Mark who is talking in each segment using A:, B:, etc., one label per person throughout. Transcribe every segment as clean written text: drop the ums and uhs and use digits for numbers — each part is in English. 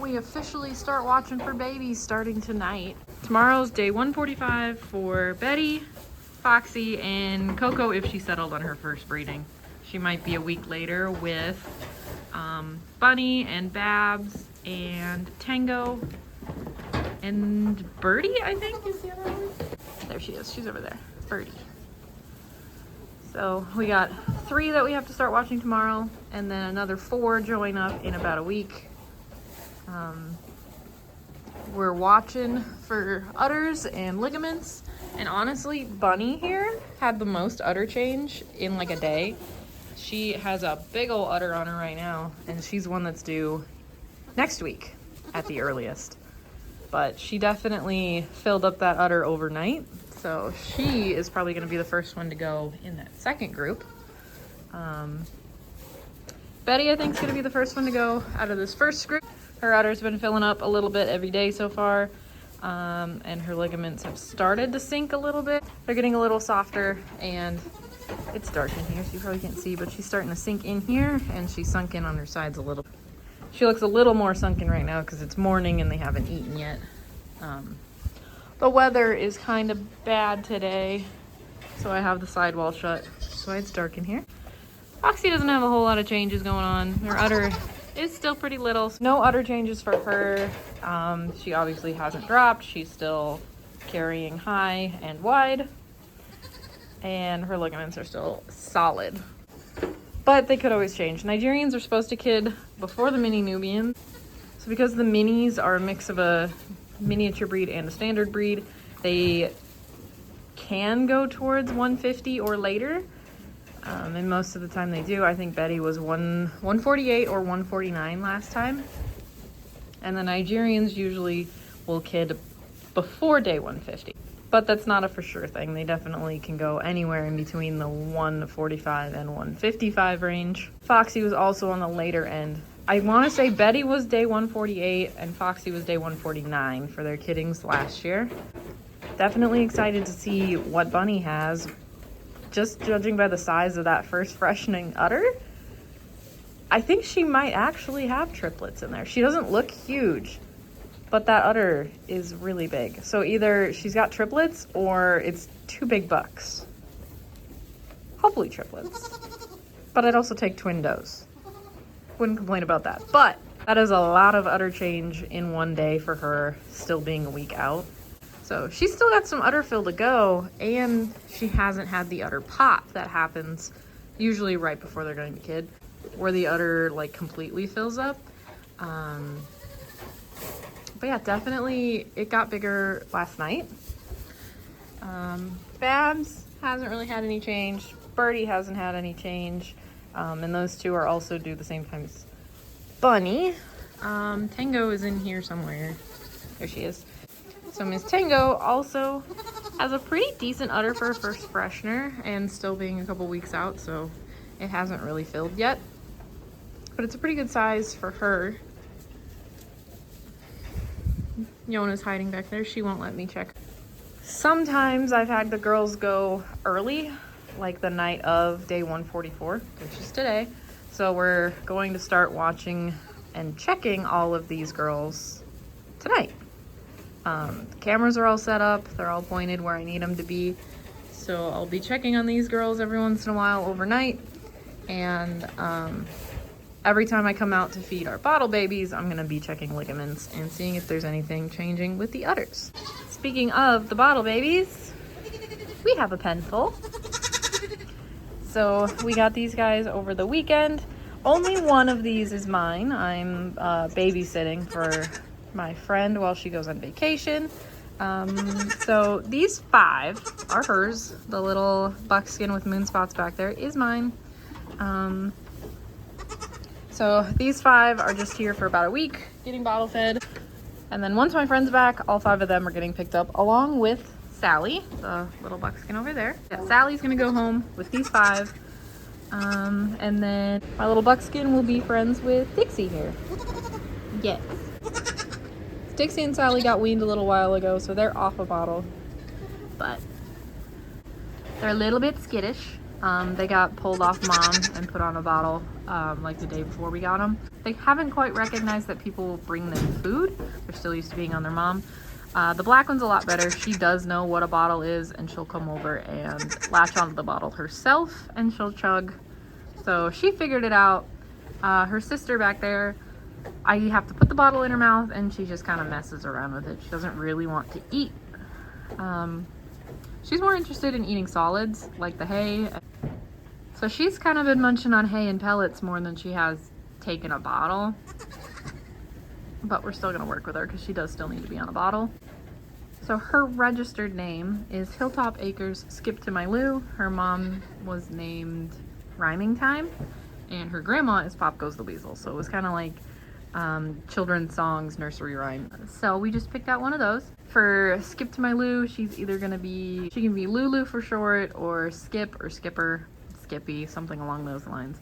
A: we officially start watching for babies starting tonight. Tomorrow's day 145 for Betty, Foxy, and Coco if she settled on her first breeding. She might be a week later with Bunny and Babs and Tango and Birdie, I think is the other one. There she is, she's over there, Birdie. So we got 3 that we have to start watching tomorrow, and then another 4 join up in about a week. We're watching for udders and ligaments, and honestly, Bunny here had the most udder change in like a day. She has a big old udder on her right now, and she's one that's due next week at the earliest. But she definitely filled up that udder overnight. So she is probably going to be the first one to go in that second group. Betty, I think, is going to be the first one to go out of this first group. Her udder's been filling up a little bit every day so far. And her ligaments have started to sink a little bit. They're getting a little softer, and it's dark in here, so you probably can't see, but she's starting to sink in here, and she's sunk in on her sides a little. She looks a little more sunken right now because it's morning and they haven't eaten yet. The weather is kind of bad today, so I have the sidewall shut, so it's dark in here. Foxy doesn't have a whole lot of changes going on. Her udder is still pretty little. No udder changes for her. She obviously hasn't dropped. She's still carrying high and wide, and her ligaments are still solid. But they could always change. Nigerians are supposed to kid before the mini Nubians. So because the minis are a mix of a miniature breed and a standard breed, they can go towards 150 or later. And most of the time they do. I think Betty was 148 or 149 last time. And the Nigerians usually will kid before day 150. But that's not a for sure thing. They definitely can go anywhere in between the 145 and 155 range. Foxy was also on the later end. I want to say Betty was day 148 and Foxy was day 149 for their kiddings last year. Definitely excited to see what Bunny has. Just judging by the size of that first freshening udder, I think she might actually have triplets in there. She doesn't look huge, but that udder is really big. So either she's got triplets or it's 2 big bucks. Hopefully triplets. But I'd also take twin does. Wouldn't complain about that. But that is a lot of udder change in one day for her, still being a week out. So she's still got some udder fill to go, and she hasn't had the udder pop that happens usually right before they're going to kid, where the udder like completely fills up. But yeah, definitely it got bigger last night. Babs hasn't really had any change. Birdie hasn't had any change. And those 2 are also due the same time as Bunny. Tango is in here somewhere. There she is. So Miss Tango also has a pretty decent udder for a first freshener and still being a couple weeks out, so it hasn't really filled yet. But it's a pretty good size for her. Yona's hiding back there. She won't let me check. Sometimes I've had the girls go early, like the night of day 144, which is today. So we're going to start watching and checking all of these girls tonight. The cameras are all set up. They're all pointed where I need them to be. So I'll be checking on these girls every once in a while overnight. And every time I come out to feed our bottle babies, I'm gonna be checking ligaments and seeing if there's anything changing with the udders. Speaking of the bottle babies, we have a pen full. So we got these guys over the weekend. Only one of these is mine. I'm babysitting for my friend while she goes on vacation. So these 5 are hers. The little buckskin with moon spots back there is mine. So these 5 are just here for about a week getting bottle fed. And then once my friend's back, all 5 of them are getting picked up along with Sally, the little buckskin over there. Yeah, Sally's gonna go home with these 5. And then my little buckskin will be friends with Dixie here. Yes. Dixie and Sally got weaned a little while ago, so they're off a bottle. But they're a little bit skittish. They got pulled off mom and put on a bottle like the day before we got them. They haven't quite recognized that people bring them food. They're still used to being on their mom. The black one's a lot better. She does know what a bottle is, and she'll come over and latch onto the bottle herself and she'll chug. So she figured it out. Her sister back there, I have to put the bottle in her mouth and she just kind of messes around with it. She doesn't really want to eat. She's more interested in eating solids like the hay. So she's kind of been munching on hay and pellets more than she has taken a bottle. But we're still gonna work with her because she does still need to be on a bottle. So her registered name is Hilltop Acres Skip to My Lou. Her mom was named Rhyming Time, and her grandma is Pop Goes the Weasel. So it was kind of like children's songs, nursery rhyme. So we just picked out one of those. For Skip to My Lou, she's either gonna be, she can be Lulu for short, or Skip or Skipper, Skippy, something along those lines.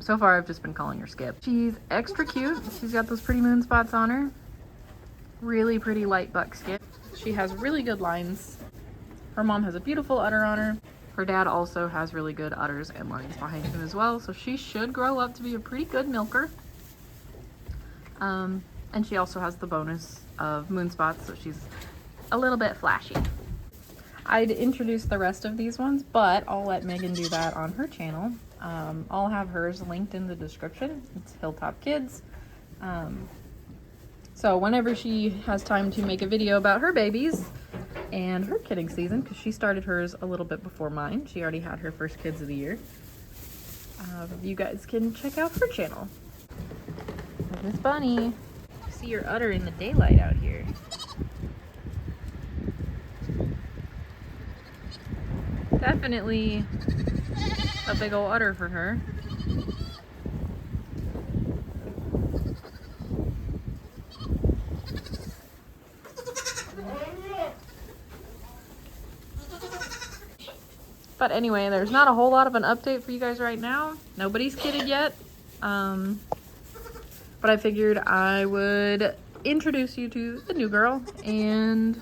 A: So far I've just been calling her Skip. She's extra cute. She's got those pretty moon spots on her. Really pretty light buck Skip. She has really good lines. Her mom has a beautiful udder on her. Her dad also has really good udders and lines behind him as well. So she should grow up to be a pretty good milker. And she also has the bonus of moon spots, so she's a little bit flashy. I'd introduce the rest of these ones, but I'll let Megan do that on her channel. I'll have hers linked in the description. It's Hilltop Kids. So whenever she has time to make a video about her babies and her kidding season, because she started hers a little bit before mine. She already had her first kids of the year. You guys can check out her channel. Miss Bunny. See your udder in the daylight out here. Definitely a big old udder for her. But anyway, there's not a whole lot of an update for you guys right now. Nobody's kidded yet. But I figured I would introduce you to the new girl and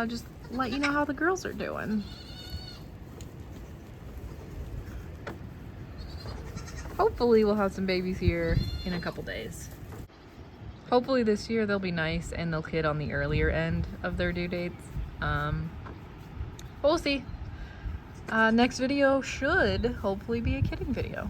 A: just let you know how the girls are doing. Hopefully we'll have some babies here in a couple days. Hopefully this year they'll be nice and they'll kid on the earlier end of their due dates. But we'll see. Next video should hopefully be a kidding video.